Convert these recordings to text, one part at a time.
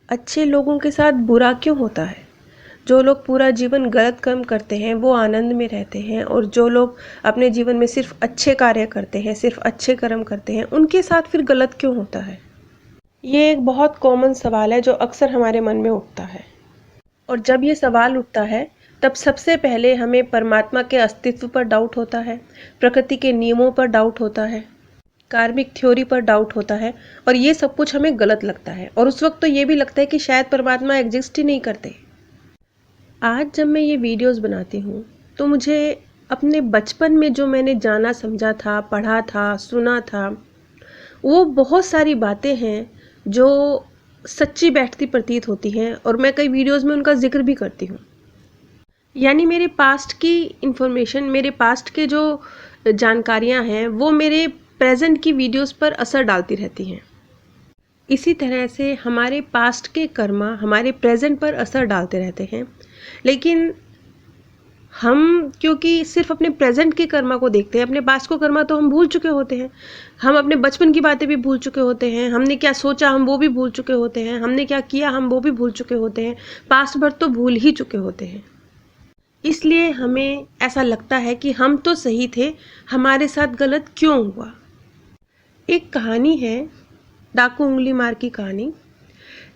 अच्छे लोगों के साथ बुरा क्यों होता है? जो लोग पूरा जीवन गलत कर्म करते हैं वो आनंद में रहते हैं, और जो लोग अपने जीवन में सिर्फ अच्छे कार्य करते हैं, सिर्फ अच्छे कर्म करते हैं, उनके साथ फिर गलत क्यों होता है? ये एक बहुत कॉमन सवाल है जो अक्सर हमारे मन में उठता है। और जब ये सवाल उठता है तब सबसे पहले हमें परमात्मा के अस्तित्व पर डाउट होता है, प्रकृति के नियमों पर डाउट होता है, कार्मिक थ्योरी पर डाउट होता है, और ये सब कुछ हमें गलत लगता है। और उस वक्त तो ये भी लगता है कि शायद परमात्मा एग्जिस्ट ही नहीं करते। आज जब मैं ये वीडियोस बनाती हूँ तो मुझे अपने बचपन में जो मैंने जाना समझा था, पढ़ा था, सुना था, वो बहुत सारी बातें हैं जो सच्ची बैठती प्रतीत होती हैं, और मैं कई वीडियोस में उनका जिक्र भी करती हूँ। यानी मेरे पास्ट की इन्फॉर्मेशन, मेरे पास्ट के जो जानकारियाँ हैं वो मेरे प्रेजेंट की वीडियोस पर असर डालती रहती हैं। इसी तरह से हमारे पास्ट के कर्मा हमारे प्रेजेंट पर असर डालते रहते हैं, लेकिन हम क्योंकि सिर्फ अपने प्रेजेंट के कर्मा को देखते हैं, अपने पास्ट को कर्मा तो हम भूल चुके होते हैं। हम अपने बचपन की बातें भी भूल चुके होते हैं, हमने क्या सोचा हम वो भी भूल चुके होते हैं, हमने क्या किया हम वो भी भूल चुके होते हैं, पास्ट भर तो भूल ही चुके होते हैं। इसलिए हमें ऐसा लगता है कि हम तो सही थे, हमारे साथ गलत क्यों हुआ। एक कहानी है, डाकू उंगली मार की कहानी,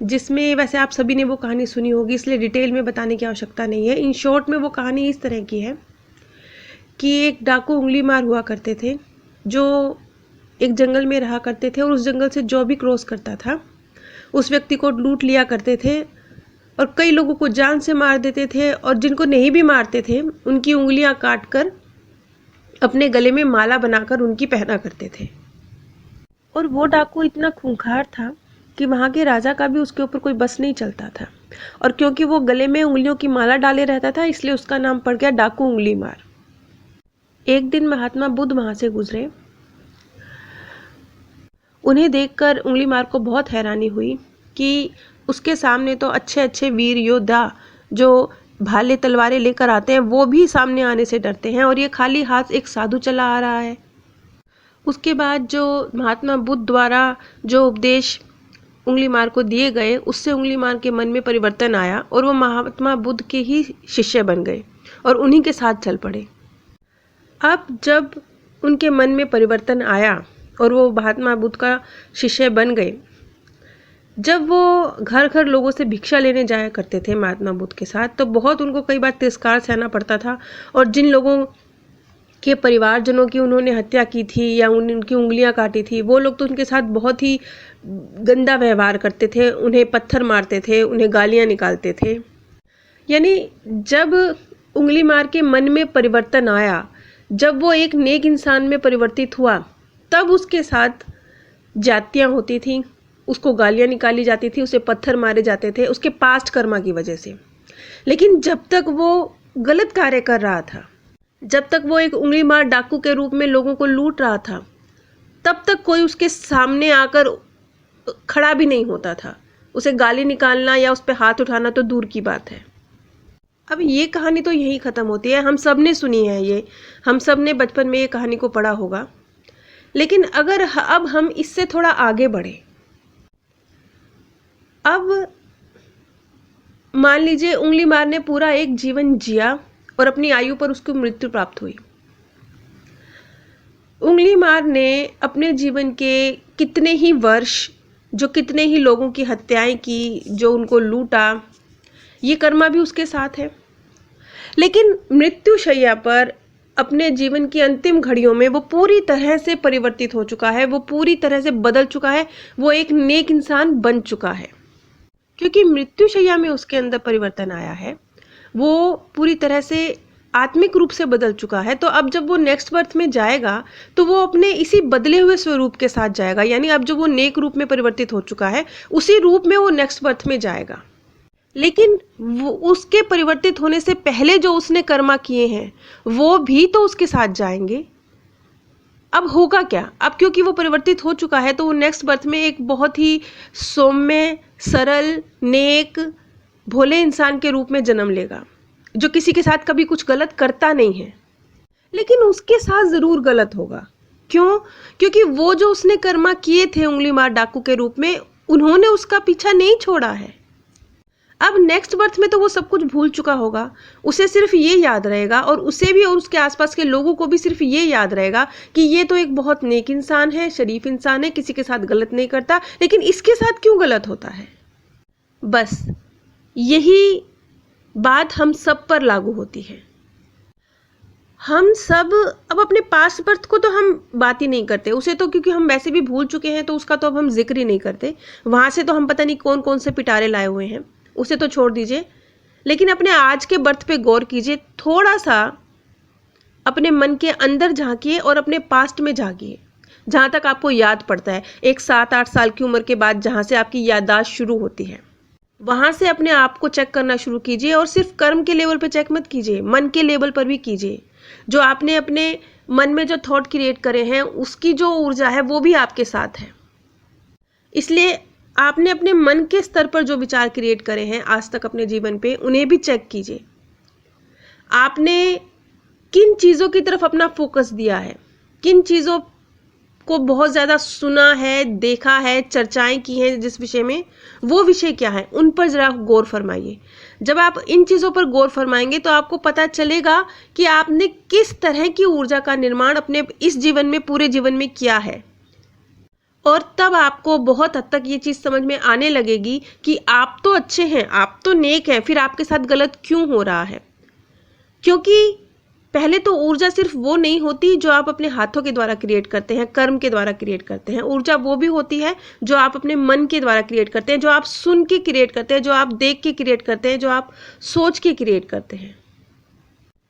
जिसमें वैसे आप सभी ने वो कहानी सुनी होगी, इसलिए डिटेल में बताने की आवश्यकता नहीं है। इन शॉर्ट में वो कहानी इस तरह की है कि एक डाकू उंगली मार हुआ करते थे जो एक जंगल में रहा करते थे, और उस जंगल से जो भी क्रॉस करता था उस व्यक्ति को लूट लिया करते थे, और कई लोगों को जान से मार देते थे, और जिनको नहीं भी मारते थे उनकी उंगलियां काट कर अपने गले में माला बनाकर उनकी पहना करते थे। और वो डाकू इतना खूंखार था कि वहाँ के राजा का भी उसके ऊपर कोई बस नहीं चलता था, और क्योंकि वो गले में उंगलियों की माला डाले रहता था इसलिए उसका नाम पड़ गया डाकू उंगली मार। एक दिन महात्मा बुद्ध वहाँ से गुजरे। उन्हें देखकर उंगली मार को बहुत हैरानी हुई कि उसके सामने तो अच्छे अच्छे वीर योद्धा जो भाले तलवारें लेकर आते हैं वो भी सामने आने से डरते हैं, और ये खाली हाथ एक साधु चला आ रहा है। उसके बाद जो महात्मा बुद्ध द्वारा जो उपदेश उंगली मार को दिए गए, उससे उंगली मार के मन में परिवर्तन आया और वो महात्मा बुद्ध के ही शिष्य बन गए और उन्हीं के साथ चल पड़े। अब जब उनके मन में परिवर्तन आया और वो महात्मा बुद्ध का शिष्य बन गए, जब वो घर घर लोगों से भिक्षा लेने जाया करते थे महात्मा बुद्ध के साथ, तो बहुत उनको कई बार तिरस्कार सहना पड़ता था, और जिन लोगों के परिवारजनों की उन्होंने हत्या की थी या उनकी उंगलियां काटी थी, वो लोग तो उनके साथ बहुत ही गंदा व्यवहार करते थे, उन्हें पत्थर मारते थे, उन्हें गालियां निकालते थे। यानी जब उंगली मार के मन में परिवर्तन आया, जब वो एक नेक इंसान में परिवर्तित हुआ, तब उसके साथ जातियां होती थी, उसको गालियां निकाली जाती थी, उसे पत्थर मारे जाते थे उसके पास्ट कर्मा की वजह से। लेकिन जब तक वो गलत कार्य कर रहा था, जब तक वो एक उंगली मार डाकू के रूप में लोगों को लूट रहा था, तब तक कोई उसके सामने आकर खड़ा भी नहीं होता था। उसे गाली निकालना या उस पर हाथ उठाना तो दूर की बात है। अब ये कहानी तो यही ख़त्म होती है, हम सब ने सुनी है ये, हम सब ने बचपन में ये कहानी को पढ़ा होगा। लेकिन अगर अब हम इससे थोड़ा आगे बढ़े, अब मान लीजिए उंगली मार ने पूरा एक जीवन जिया और अपनी आयु पर उसको मृत्यु प्राप्त हुई। उंगली मार ने अपने जीवन के कितने ही वर्ष, जो कितने ही लोगों की हत्याएं की, जो उनको लूटा, ये कर्मा भी उसके साथ है। लेकिन मृत्युशैया पर अपने जीवन की अंतिम घड़ियों में वो पूरी तरह से परिवर्तित हो चुका है, वो पूरी तरह से बदल चुका है, वो एक नेक इंसान बन चुका है। क्योंकि मृत्युशैया में उसके अंदर परिवर्तन आया है, वो पूरी तरह से आत्मिक रूप से बदल चुका है। तो अब जब वो नेक्स्ट बर्थ में जाएगा तो वो अपने इसी बदले हुए स्वरूप के साथ जाएगा। यानी अब जो वो नेक रूप में परिवर्तित हो चुका है, उसी रूप में वो नेक्स्ट बर्थ में जाएगा। लेकिन वो उसके परिवर्तित होने से पहले जो उसने कर्मा किए हैं वो भी तो उसके साथ जाएंगे। अब होगा क्या? अब क्योंकि वो परिवर्तित हो चुका है तो वो नेक्स्ट बर्थ में एक बहुत ही सौम्य, सरल, नेक, भोले इंसान के रूप में जन्म लेगा, जो किसी के साथ कभी कुछ गलत करता नहीं है। लेकिन उसके साथ ज़रूर गलत होगा। क्यों? क्योंकि वो जो उसने कर्मा किए थे उंगली मार डाकू के रूप में, उन्होंने उसका पीछा नहीं छोड़ा है। अब नेक्स्ट बर्थ में तो वो सब कुछ भूल चुका होगा, उसे सिर्फ ये याद रहेगा, और उसे भी और उसके आसपास के लोगों को भी सिर्फ ये याद रहेगा कि ये तो एक बहुत नेक इंसान है, शरीफ इंसान है, किसी के साथ गलत नहीं करता, लेकिन इसके साथ क्यों गलत होता है। बस यही बात हम सब पर लागू होती है। हम सब अब अपने पास्ट बर्थ को तो हम बात ही नहीं करते, उसे तो क्योंकि हम वैसे भी भूल चुके हैं तो उसका तो अब हम जिक्र ही नहीं करते। वहाँ से तो हम पता नहीं कौन कौन से पिटारे लाए हुए हैं, उसे तो छोड़ दीजिए। लेकिन अपने आज के बर्थ पे गौर कीजिए, थोड़ा सा अपने मन के अंदर झांकिए और अपने पास्ट में झांकिए, जहाँ तक आपको याद पड़ता है। एक 7-8 साल की उम्र के बाद जहाँ से आपकी याददाश्त शुरू होती है, वहाँ से अपने आप को चेक करना शुरू कीजिए। और सिर्फ कर्म के लेवल पे चेक मत कीजिए, मन के लेवल पर भी कीजिए। जो आपने अपने मन में जो थॉट क्रिएट करे हैं, उसकी जो ऊर्जा है वो भी आपके साथ है। इसलिए आपने अपने मन के स्तर पर जो विचार क्रिएट करे हैं आज तक अपने जीवन पे, उन्हें भी चेक कीजिए। आपने किन चीज़ों की तरफ अपना फोकस दिया है, किन चीज़ों को बहुत ज़्यादा सुना है, देखा है, चर्चाएं की हैं जिस विषय में, वो विषय क्या है, उन पर ज़रा गौर फरमाइए। जब आप इन चीज़ों पर गौर फरमाएंगे तो आपको पता चलेगा कि आपने किस तरह की ऊर्जा का निर्माण अपने इस जीवन में, पूरे जीवन में किया है। और तब आपको बहुत हद तक ये चीज़ समझ में आने लगेगी कि आप तो अच्छे हैं, आप तो नेक हैं, फिर आपके साथ गलत क्यों हो रहा है। क्योंकि पहले तो ऊर्जा सिर्फ वो नहीं होती जो आप अपने हाथों के द्वारा क्रिएट करते हैं, कर्म के द्वारा क्रिएट करते हैं। ऊर्जा वो भी होती है जो आप अपने मन के द्वारा क्रिएट करते हैं, जो आप सुन के क्रिएट करते हैं, जो आप देख के क्रिएट करते हैं, जो आप सोच के क्रिएट करते हैं।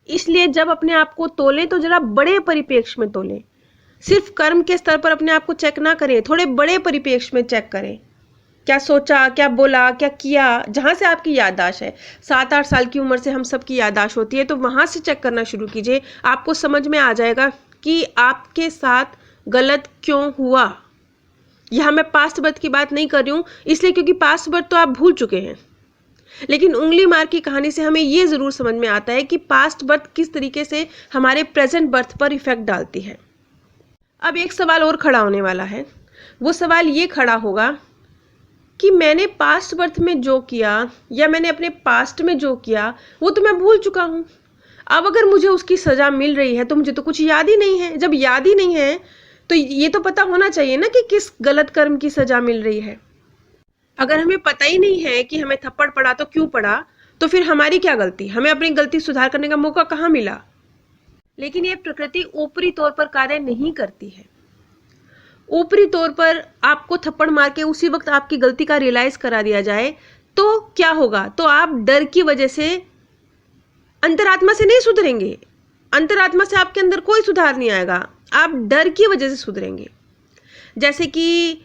इसलिए जब अपने आप को तोलें तो जरा बड़े परिप्रेक्ष्य में तोलें, सिर्फ कर्म के स्तर पर अपने आप को चेक ना करें, थोड़े बड़े परिप्रेक्ष्य में चेक करें। क्या सोचा, क्या बोला, क्या किया, जहाँ से आपकी याददाश्त है। 7-8 साल की उम्र से हम सबकी याददाश्त होती है, तो वहाँ से चेक करना शुरू कीजिए। आपको समझ में आ जाएगा कि आपके साथ गलत क्यों हुआ। यहाँ मैं पास्ट बर्थ की बात नहीं कर रही हूँ, इसलिए क्योंकि पास्ट बर्थ तो आप भूल चुके हैं। लेकिन उंगली मार की कहानी से हमें ये ज़रूर समझ में आता है कि पास्ट बर्थ किस तरीके से हमारे प्रेजेंट बर्थ पर इफेक्ट डालती है। अब एक सवाल और खड़ा होने वाला है। वो सवाल ये खड़ा होगा कि मैंने पास्ट बर्थ में जो किया या मैंने अपने पास्ट में जो किया वो तो मैं भूल चुका हूँ। अब अगर मुझे उसकी सज़ा मिल रही है तो मुझे तो कुछ याद ही नहीं है। जब याद ही नहीं है तो ये तो पता होना चाहिए ना कि किस गलत कर्म की सज़ा मिल रही है। अगर हमें पता ही नहीं है कि हमें थप्पड़ पड़ा तो क्यों पड़ा, तो फिर हमारी क्या गलती, हमें अपनी गलती सुधार करने का मौका कहाँ मिला। लेकिन ये प्रकृति ऊपरी तौर पर कार्य नहीं करती है। ऊपरी तौर पर आपको थप्पड़ मार के उसी वक्त आपकी गलती का रियलाइज करा दिया जाए तो क्या होगा, तो आप डर की वजह से अंतरात्मा से नहीं सुधरेंगे। अंतरात्मा से आपके अंदर कोई सुधार नहीं आएगा, आप डर की वजह से सुधरेंगे। जैसे कि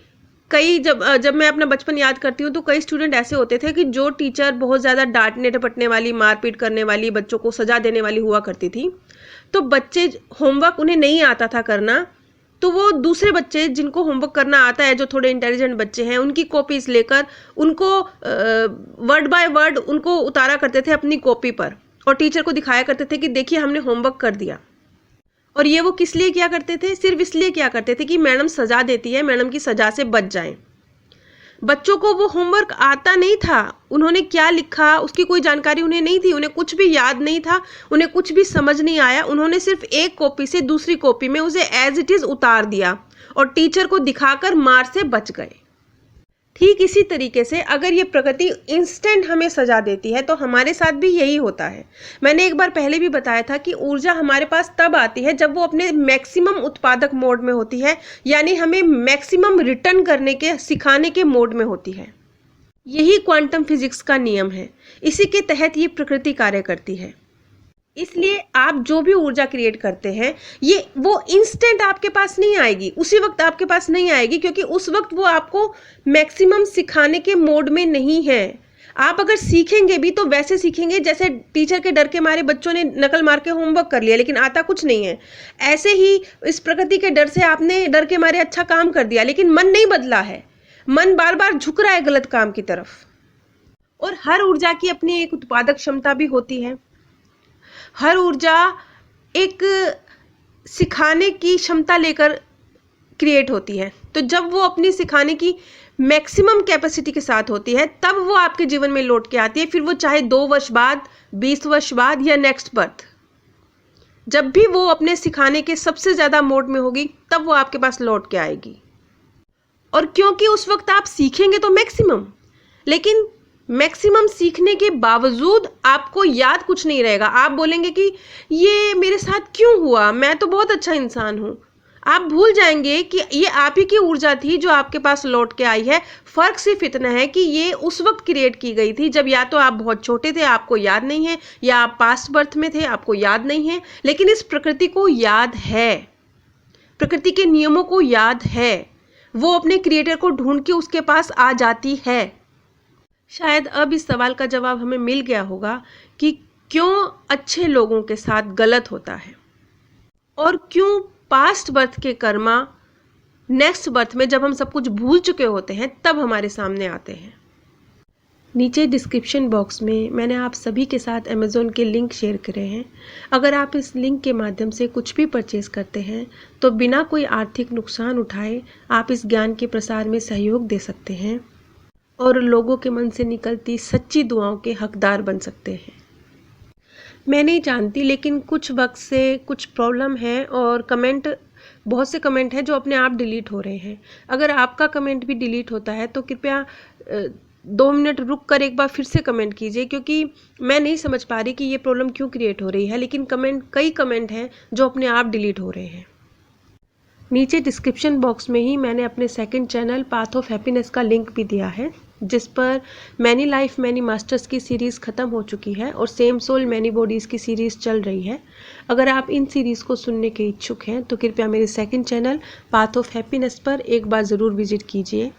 कई जब मैं अपना बचपन याद करती हूँ तो कई स्टूडेंट ऐसे होते थे कि जो टीचर बहुत ज़्यादा डांटने डपटने वाली, मारपीट करने वाली, बच्चों को सजा देने वाली हुआ करती थी, तो बच्चे होमवर्क उन्हें नहीं आता था करना, तो वो दूसरे बच्चे जिनको होमवर्क करना आता है, जो थोड़े इंटेलिजेंट बच्चे हैं, उनकी कॉपीज लेकर उनको वर्ड बाय वर्ड उनको उतारा करते थे अपनी कॉपी पर और टीचर को दिखाया करते थे कि देखिए हमने होमवर्क कर दिया। और ये वो किस लिए किया करते थे, सिर्फ इसलिए किया करते थे कि मैडम सजा देती है, मैडम की सजा से बच जाएं। बच्चों को वो होमवर्क आता नहीं था, उन्होंने क्या लिखा उसकी कोई जानकारी उन्हें नहीं थी, उन्हें कुछ भी याद नहीं था, उन्हें कुछ भी समझ नहीं आया। उन्होंने सिर्फ एक कॉपी से दूसरी कॉपी में उसे एज इट इज उतार दिया और टीचर को दिखाकर मार से बच गए। ठीक इसी तरीके से अगर ये प्रकृति इंस्टेंट हमें सजा देती है तो हमारे साथ भी यही होता है। मैंने एक बार पहले भी बताया था कि ऊर्जा हमारे पास तब आती है जब वो अपने मैक्सिमम उत्पादक मोड में होती है, यानी हमें मैक्सिमम रिटर्न करने के, सिखाने के मोड में होती है। यही क्वांटम फिजिक्स का नियम है, इसी के तहत ये प्रकृति कार्य करती है। इसलिए आप जो भी ऊर्जा क्रिएट करते हैं ये वो इंस्टेंट आपके पास नहीं आएगी, उसी वक्त आपके पास नहीं आएगी, क्योंकि उस वक्त वो आपको मैक्सिमम सिखाने के मोड में नहीं है। आप अगर सीखेंगे भी तो वैसे सीखेंगे जैसे टीचर के डर के मारे बच्चों ने नकल मार के होमवर्क कर लिया लेकिन आता कुछ नहीं है। ऐसे ही इस प्रकृति के डर से आपने डर के मारे अच्छा काम कर दिया लेकिन मन नहीं बदला है, मन बार बार झुक रहा है गलत काम की तरफ। और हर ऊर्जा की अपनी एक उत्पादक क्षमता भी होती है। हर ऊर्जा एक सिखाने की क्षमता लेकर क्रिएट होती है। तो जब वो अपनी सिखाने की मैक्सिमम कैपेसिटी के साथ होती है, तब वो आपके जीवन में लौट के आती है। फिर वो चाहे 2 वर्ष बाद, 20 वर्ष बाद या नेक्स्ट बर्थ, जब भी वो अपने सिखाने के सबसे ज़्यादा मोड में होगी, तब वो आपके पास लौट के आएगी। और क्योंकि उस वक्त आप सीखेंगे तो मैक्सिमम, लेकिन मैक्सिमम सीखने के बावजूद आपको याद कुछ नहीं रहेगा। आप बोलेंगे कि ये मेरे साथ क्यों हुआ, मैं तो बहुत अच्छा इंसान हूँ। आप भूल जाएंगे कि ये आप ही की ऊर्जा थी जो आपके पास लौट के आई है। फर्क सिर्फ इतना है कि ये उस वक्त क्रिएट की गई थी जब या तो आप बहुत छोटे थे, आपको याद नहीं है, या आप पास्ट बर्थ में थे, आपको याद नहीं है। लेकिन इस प्रकृति को याद है, प्रकृति के नियमों को याद है, वो अपने क्रिएटर को ढूंढ के उसके पास आ जाती है। शायद अब इस सवाल का जवाब हमें मिल गया होगा कि क्यों अच्छे लोगों के साथ गलत होता है, और क्यों पास्ट बर्थ के कर्मा नेक्स्ट बर्थ में जब हम सब कुछ भूल चुके होते हैं तब हमारे सामने आते हैं। नीचे डिस्क्रिप्शन बॉक्स में मैंने आप सभी के साथ अमेज़ॉन के लिंक शेयर करे हैं। अगर आप इस लिंक के माध्यम से कुछ भी परचेज़ करते हैं तो बिना कोई आर्थिक नुकसान उठाए आप इस ज्ञान के प्रसार में सहयोग दे सकते हैं और लोगों के मन से निकलती सच्ची दुआओं के हकदार बन सकते हैं। मैं नहीं जानती, लेकिन कुछ वक्त से कुछ प्रॉब्लम है और बहुत से कमेंट हैं जो अपने आप डिलीट हो रहे हैं। अगर आपका कमेंट भी डिलीट होता है तो कृपया 2 मिनट रुक कर एक बार फिर से कमेंट कीजिए, क्योंकि मैं नहीं समझ पा रही कि ये प्रॉब्लम क्यों क्रिएट हो रही है। लेकिन कई कमेंट हैं जो अपने आप डिलीट हो रहे हैं। नीचे डिस्क्रिप्शन बॉक्स में ही मैंने अपने second channel path of happiness का लिंक भी दिया है, जिस पर मैनी लाइफ मैनी मास्टर्स की सीरीज़ ख़त्म हो चुकी है और सेम सोल मैनी बॉडीज़ की सीरीज़ चल रही है। अगर आप इन सीरीज़ को सुनने के इच्छुक हैं तो कृपया मेरे second channel path of happiness पर एक बार ज़रूर विजिट कीजिए।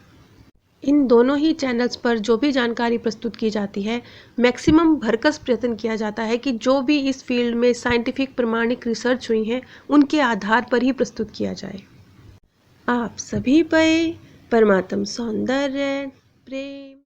इन दोनों ही चैनल्स पर जो भी जानकारी प्रस्तुत की जाती है, मैक्सिमम भरकस प्रयत्न किया जाता है कि जो भी इस फील्ड में साइंटिफिक प्रमाणिक रिसर्च हुई हैं उनके आधार पर ही प्रस्तुत किया जाए। आप सभी पे परमात्म सौंदर्य प्रेम